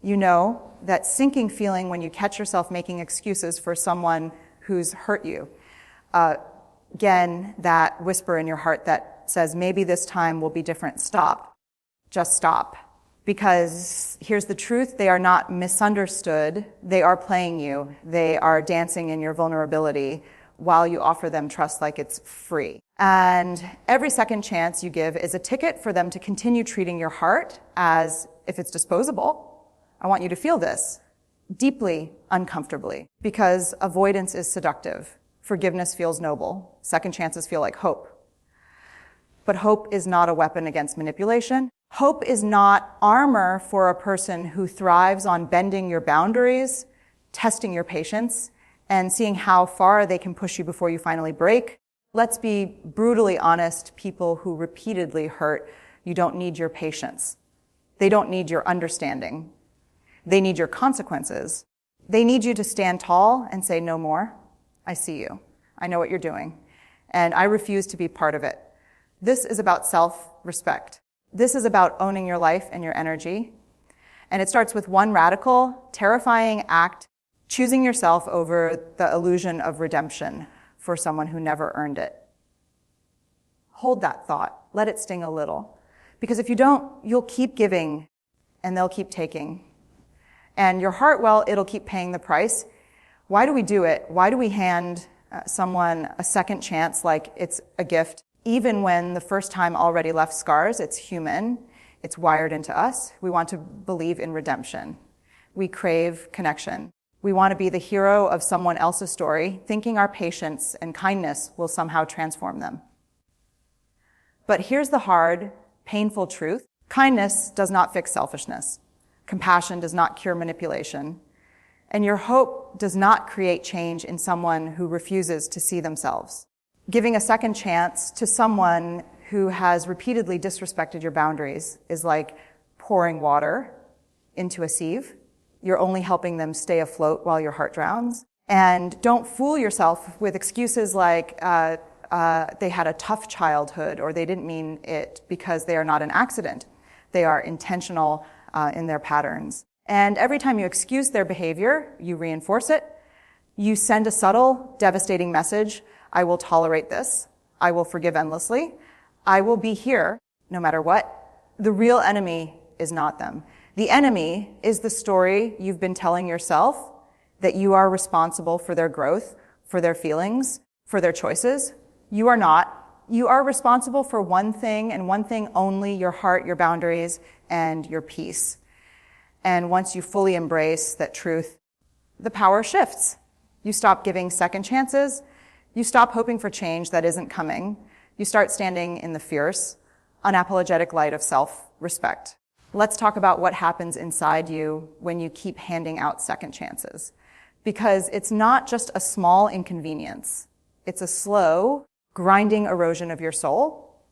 You know that sinking feeling when you catch yourself making excuses for someone who's hurt you. Again, that whisper in your heart that says, maybe this time will be different. Stop. Just stop. Because here's the truth, they are not misunderstood. They are playing you. They are dancing in your vulnerability while you offer them trust like it's free. And every second chance you give is a ticket for them to continue treating your heart as if it's disposable. I want you to feel this deeply, uncomfortably, because avoidance is seductive. Forgiveness feels noble. Second chances feel like hope. But hope is not a weapon against manipulation. Hope is not armor for a person who thrives on bending your boundaries, testing your patience, and seeing how far they can push you before you finally break. Let's be brutally honest, people who repeatedly hurt, you don't need your patience. They don't need your understanding. They need your consequences. They need you to stand tall and say, no more. I see you. I know what you're doing. And I refuse to be part of it. This is about self-respect. This is about owning your life and your energy. And it starts with one radical, terrifying act, choosing yourself over the illusion of redemption for someone who never earned it. Hold that thought. Let it sting a little. Because if you don't, you'll keep giving and they'll keep taking. And your heart, well, it'll keep paying the price. Why do we do it? Why do we hand someone a second chance like it's a gift? Even when the first time already left scars, it's human. It's wired into us. We want to believe in redemption. We crave connection. We want to be the hero of someone else's story, thinking our patience and kindness will somehow transform them. But here's the hard, painful truth. Kindness does not fix selfishness. Compassion does not cure manipulation. And your hope does not create change in someone who refuses to see themselves. Giving a second chance to someone who has repeatedly disrespected your boundaries is like pouring water into a sieve. You're only helping them stay afloat while your heart drowns. And don't fool yourself with excuses like they had a tough childhood or they didn't mean it, because they are not an accident. They are intentional in their patterns. And every time you excuse their behavior, you reinforce it. You send a subtle, devastating message. I will tolerate this. I will forgive endlessly. I will be here no matter what. The real enemy is not them. The enemy is the story you've been telling yourself that you are responsible for their growth, for their feelings, for their choices. You are not. You are responsible for one thing and one thing only, your heart, your boundaries, and your peace. And once you fully embrace that truth, the power shifts. You stop giving second chances. You stop hoping for change that isn't coming. You start standing in the fierce, unapologetic light of self-respect. Let's talk about what happens inside you when you keep handing out second chances. Because it's not just a small inconvenience. It's a slow, grinding erosion of your soul.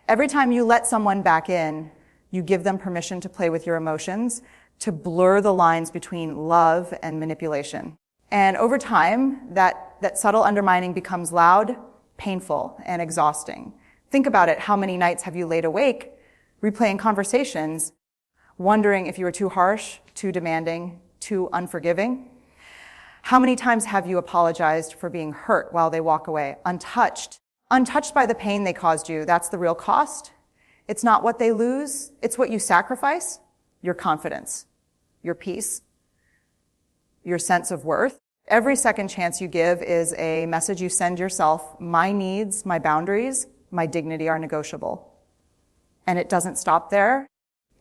Every time you let someone back in, you give them permission to play with your emotions, to blur the lines between love and manipulation. And over time, that subtle undermining becomes loud, painful, and exhausting. Think about it. How many nights have you laid awake, replaying conversations, wondering if you were too harsh, too demanding, too unforgiving? How many times have you apologized for being hurt while they walk away, untouched? Untouched by the pain they caused you. That's the real cost. It's not what they lose. It's what you sacrifice. Your confidence, your peace, your sense of worth. Every second chance you give is a message you send yourself. My needs, my boundaries, my dignity are negotiable. And it doesn't stop there.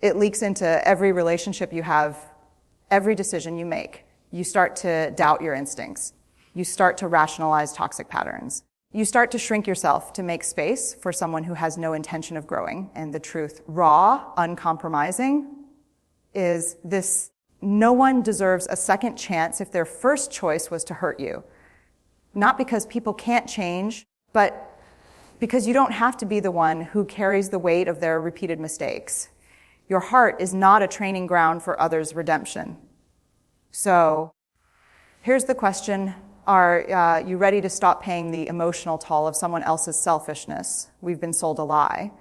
It leaks into every relationship you have, every decision you make. You start to doubt your instincts. You start to rationalize toxic patterns. You start to shrink yourself to make space for someone who has no intention of growing. And the truth, raw, uncompromising, is this: no one deserves a second chance if their first choice was to hurt you. Not because people can't change, but because you don't have to be the one who carries the weight of their repeated mistakes. Your heart is not a training ground for others' redemption. So here's the question. Are you ready to stop paying the emotional toll of someone else's selfishness? We've been sold a lie.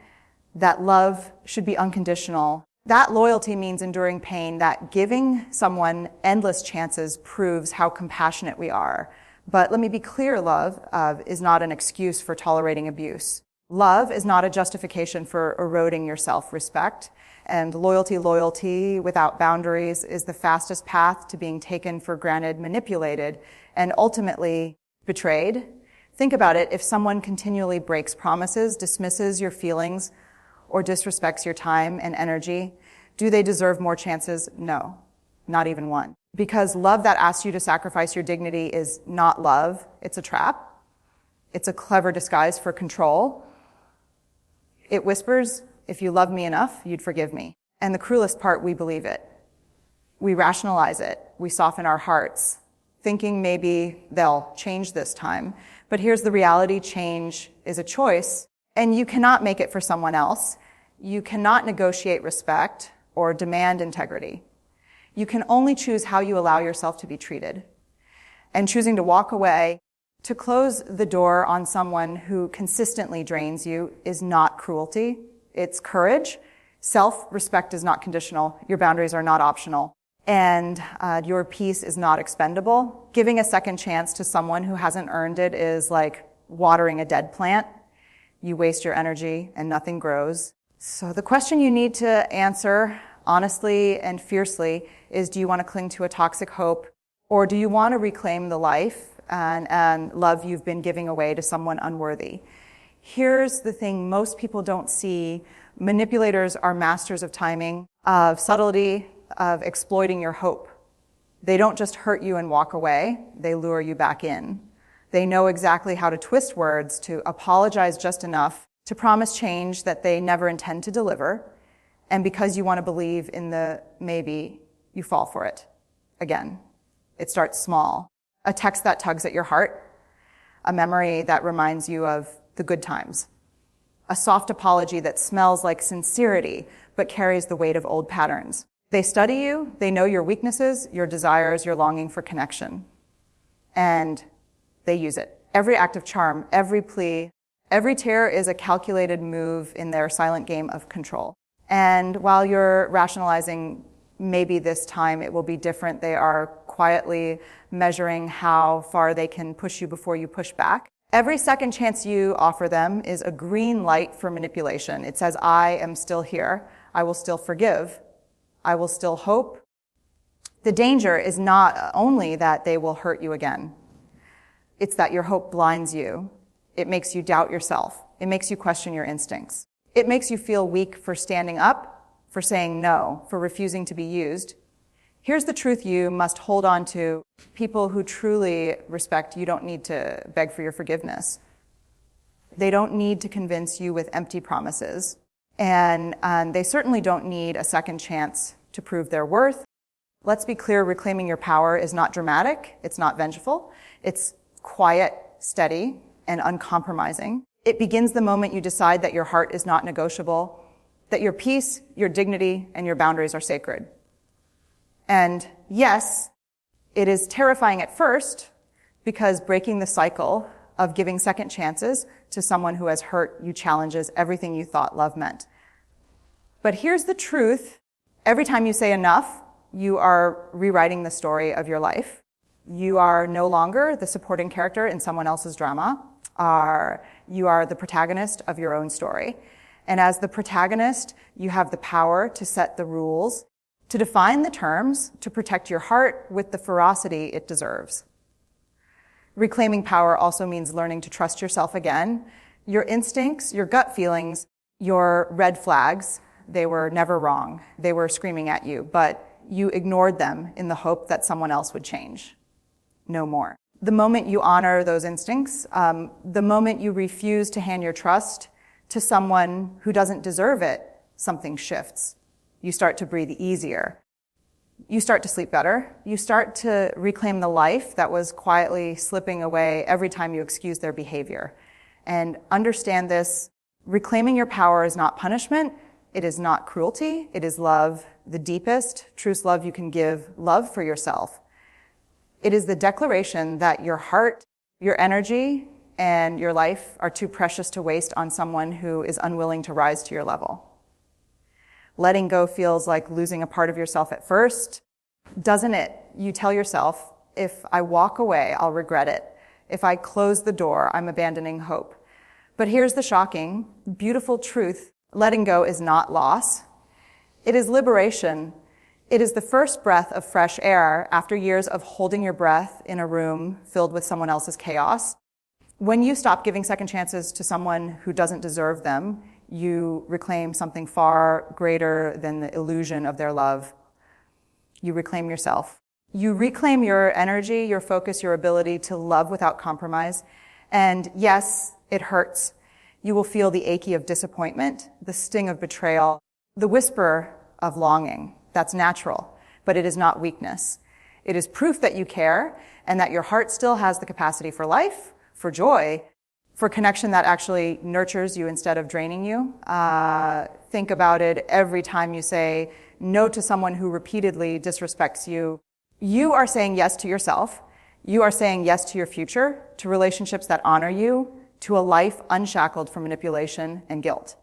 That love should be unconditional, That loyalty means enduring pain, that giving someone endless chances proves how compassionate we are. But let me be clear, love is not an excuse for tolerating abuse. Love is not a justification for eroding your self-respect. And loyalty without boundaries is the fastest path to being taken for granted, manipulated, and ultimately betrayed. Think about it. If someone continually breaks promises, dismisses your feelings, or disrespects your time and energy, do they deserve more chances? No, not even one. Because love that asks you to sacrifice your dignity is not love. It's a trap. It's a clever disguise for control. It whispers, if you love me enough, you'd forgive me. And the cruelest part, we believe it. We rationalize it. We soften our hearts, thinking maybe they'll change this time. But here's the reality: change is a choice, and you cannot make it for someone else. You cannot negotiate respect or demand integrity. You can only choose how you allow yourself to be treated. And choosing to walk away, to close the door on someone who consistently drains you, is not cruelty. It's courage. Self-respect is not conditional. Your boundaries are not optional. And your peace is not expendable. Giving a second chance to someone who hasn't earned it is like watering a dead plant. You waste your energy and nothing grows. So the question you need to answer honestly and fiercely is, do you want to cling to a toxic hope, or do you want to reclaim the life and love you've been giving away to someone unworthy? Here's the thing most people don't see. Manipulators are masters of timing, of subtlety, of exploiting your hope. They don't just hurt you and walk away, they lure you back in. They know exactly how to twist words, to apologize just enough, to promise change that they never intend to deliver. And because you want to believe in the maybe, you fall for it. Again, it starts small. A text that tugs at your heart, a memory that reminds you of the good times, a soft apology that smells like sincerity but carries the weight of old patterns. They study you, they know your weaknesses, your desires, your longing for connection, and they use it. Every act of charm, every plea, every tear is a calculated move in their silent game of control. And while you're rationalizing maybe this time it will be different, they are quietly measuring how far they can push you before you push back. Every second chance you offer them is a green light for manipulation. It says, I am still here. I will still forgive. I will still hope. The danger is not only that they will hurt you again. It's that your hope blinds you. It makes you doubt yourself. It makes you question your instincts. It makes you feel weak for standing up, for saying no, for refusing to be used. Here's the truth you must hold on to. People who truly respect you don't need to beg for your forgiveness. They don't need to convince you with empty promises. And they certainly don't need a second chance to prove their worth. Let's be clear, reclaiming your power is not dramatic. It's not vengeful. It's quiet, steady, and uncompromising. It begins the moment you decide that your heart is not negotiable, that your peace, your dignity, and your boundaries are sacred. And yes, it is terrifying at first, because breaking the cycle of giving second chances to someone who has hurt you challenges everything you thought love meant. But here's the truth. Every time you say enough, you are rewriting the story of your life. You are no longer the supporting character in someone else's drama. You are the protagonist of your own story. And as the protagonist, you have the power to set the rules, to define the terms, to protect your heart with the ferocity it deserves. Reclaiming power also means learning to trust yourself again. Your instincts, your gut feelings, your red flags, they were never wrong. They were screaming at you, but you ignored them in the hope that someone else would change. No more. The moment you honor those instincts, the moment you refuse to hand your trust to someone who doesn't deserve it, something shifts. You start to breathe easier. You start to sleep better. You start to reclaim the life that was quietly slipping away every time you excuse their behavior. And understand this, reclaiming your power is not punishment. It is not cruelty. It is love, the deepest, truest love you can give, love for yourself. It is the declaration that your heart, your energy, and your life are too precious to waste on someone who is unwilling to rise to your level. Letting go feels like losing a part of yourself at first, doesn't it? You tell yourself, if I walk away, I'll regret it. If I close the door, I'm abandoning hope. But here's the shocking, beautiful truth. Letting go is not loss. It is liberation. It is the first breath of fresh air after years of holding your breath in a room filled with someone else's chaos. When you stop giving second chances to someone who doesn't deserve them, you reclaim something far greater than the illusion of their love. You reclaim yourself. You reclaim your energy, your focus, your ability to love without compromise. And yes, it hurts. You will feel the achy of disappointment, the sting of betrayal, the whisper of longing. That's natural, but it is not weakness. It is proof that you care and that your heart still has the capacity for life, for joy, for connection that actually nurtures you instead of draining you. Think about it every time you say no to someone who repeatedly disrespects you. You are saying yes to yourself. You are saying yes to your future, to relationships that honor you, to a life unshackled from manipulation and guilt.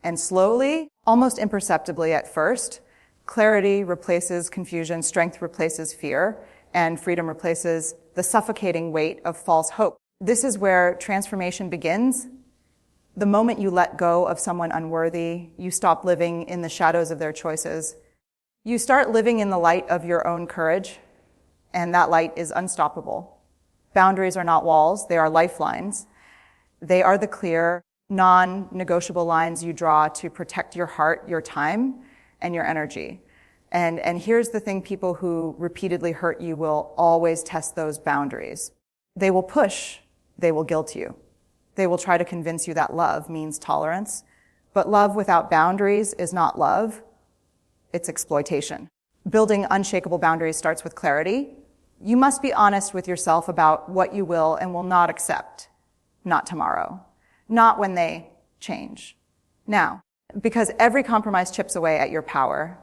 And slowly, almost imperceptibly at first, clarity replaces confusion, strength replaces fear, and freedom replaces the suffocating weight of false hope. This is where transformation begins. The moment you let go of someone unworthy, you stop living in the shadows of their choices. You start living in the light of your own courage, and that light is unstoppable. Boundaries are not walls, they are lifelines. They are the clear, non-negotiable lines you draw to protect your heart, your time, and your energy. And here's the thing, people who repeatedly hurt you will always test those boundaries. They will push, they will guilt you. They will try to convince you that love means tolerance. But love without boundaries is not love, it's exploitation. Building unshakable boundaries starts with clarity. You must be honest with yourself about what you will and will not accept. Not tomorrow. Not when they change. Now, because every compromise chips away at your power.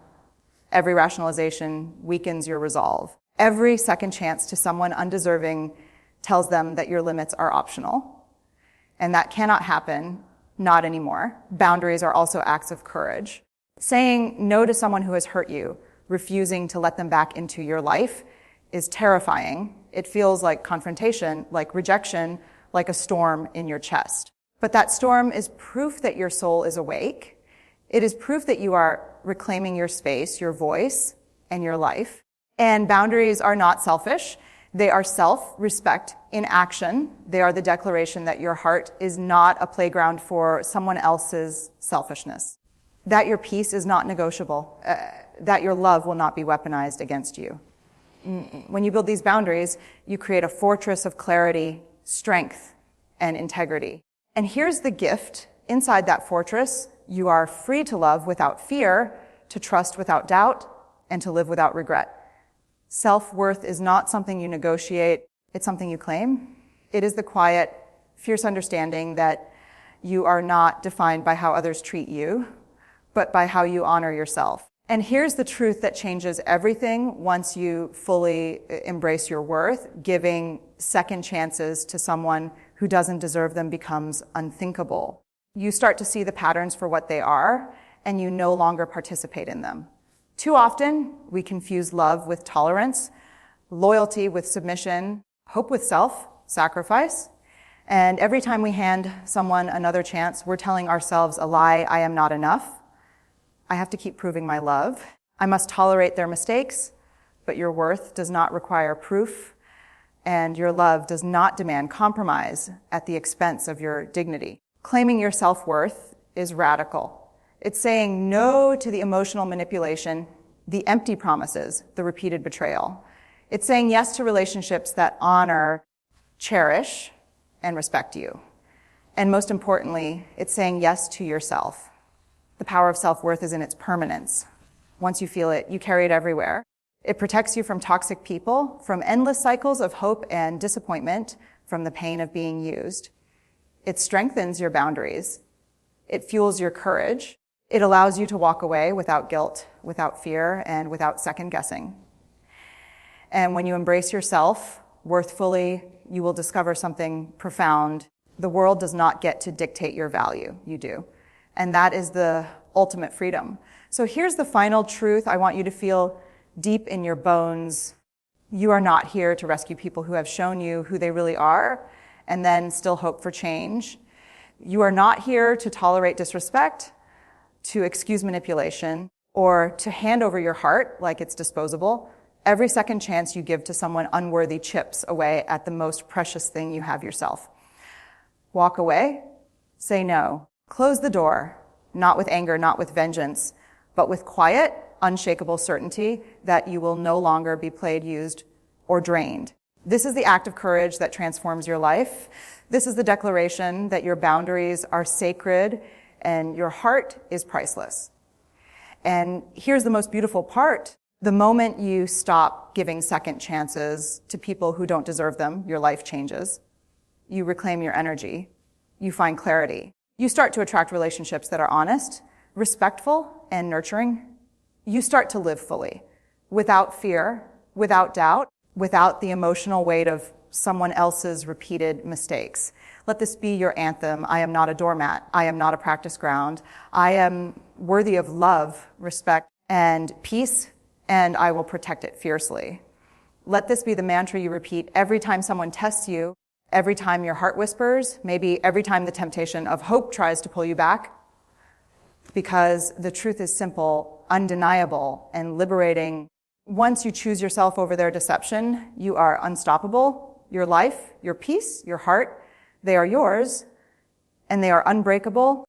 Every rationalization weakens your resolve. Every second chance to someone undeserving tells them that your limits are optional. And that cannot happen, not anymore. Boundaries are also acts of courage. Saying no to someone who has hurt you, refusing to let them back into your life, is terrifying. It feels like confrontation, like rejection, like a storm in your chest. But that storm is proof that your soul is awake. It is proof that you are reclaiming your space, your voice, and your life. And boundaries are not selfish. They are self-respect in action. They are the declaration that your heart is not a playground for someone else's selfishness. That your peace is not negotiable. That your love will not be weaponized against you. When you build these boundaries, you create a fortress of clarity, strength, and integrity. And here's the gift. Inside that fortress, you are free to love without fear, to trust without doubt, and to live without regret. Self-worth is not something you negotiate, it's something you claim. It is the quiet, fierce understanding that you are not defined by how others treat you, but by how you honor yourself. And here's the truth that changes everything once you fully embrace your worth. Giving second chances to someone who doesn't deserve them becomes unthinkable. You start to see the patterns for what they are, and you no longer participate in them. Too often, we confuse love with tolerance, loyalty with submission, hope with self-sacrifice. And every time we hand someone another chance, we're telling ourselves a lie: I am not enough. I have to keep proving my love. I must tolerate their mistakes, but your worth does not require proof, and your love does not demand compromise at the expense of your dignity. Claiming your self-worth is radical. It's saying no to the emotional manipulation, the empty promises, the repeated betrayal. It's saying yes to relationships that honor, cherish, and respect you. And most importantly, it's saying yes to yourself. The power of self-worth is in its permanence. Once you feel it, you carry it everywhere. It protects you from toxic people, from endless cycles of hope and disappointment, from the pain of being used. It strengthens your boundaries. It fuels your courage. It allows you to walk away without guilt, without fear, and without second guessing. And when you embrace yourself worthfully, you will discover something profound. The world does not get to dictate your value. You do. And that is the ultimate freedom. So here's the final truth I want you to feel deep in your bones. You are not here to rescue people who have shown you who they really are and then still hope for change. You are not here to tolerate disrespect, to excuse manipulation, or to hand over your heart like it's disposable. Every second chance you give to someone unworthy chips away at the most precious thing you have yourself. Walk away, say no, close the door, not with anger, not with vengeance, but with quiet, unshakable certainty that you will no longer be played, used, or drained. This is the act of courage that transforms your life. This is the declaration that your boundaries are sacred and your heart is priceless. And here's the most beautiful part. The moment you stop giving second chances to people who don't deserve them, your life changes. You reclaim your energy. You find clarity. You start to attract relationships that are honest, respectful, and nurturing. You start to live fully, without fear, without doubt, without the emotional weight of someone else's repeated mistakes. Let this be your anthem. I am not a doormat. I am not a practice ground. I am worthy of love, respect, and peace, and I will protect it fiercely. Let this be the mantra you repeat every time someone tests you, every time your heart whispers, maybe every time the temptation of hope tries to pull you back, because the truth is simple, undeniable, and liberating. Once you choose yourself over their deception, you are unstoppable. Your life, your peace, your heart, they are yours, and they are unbreakable.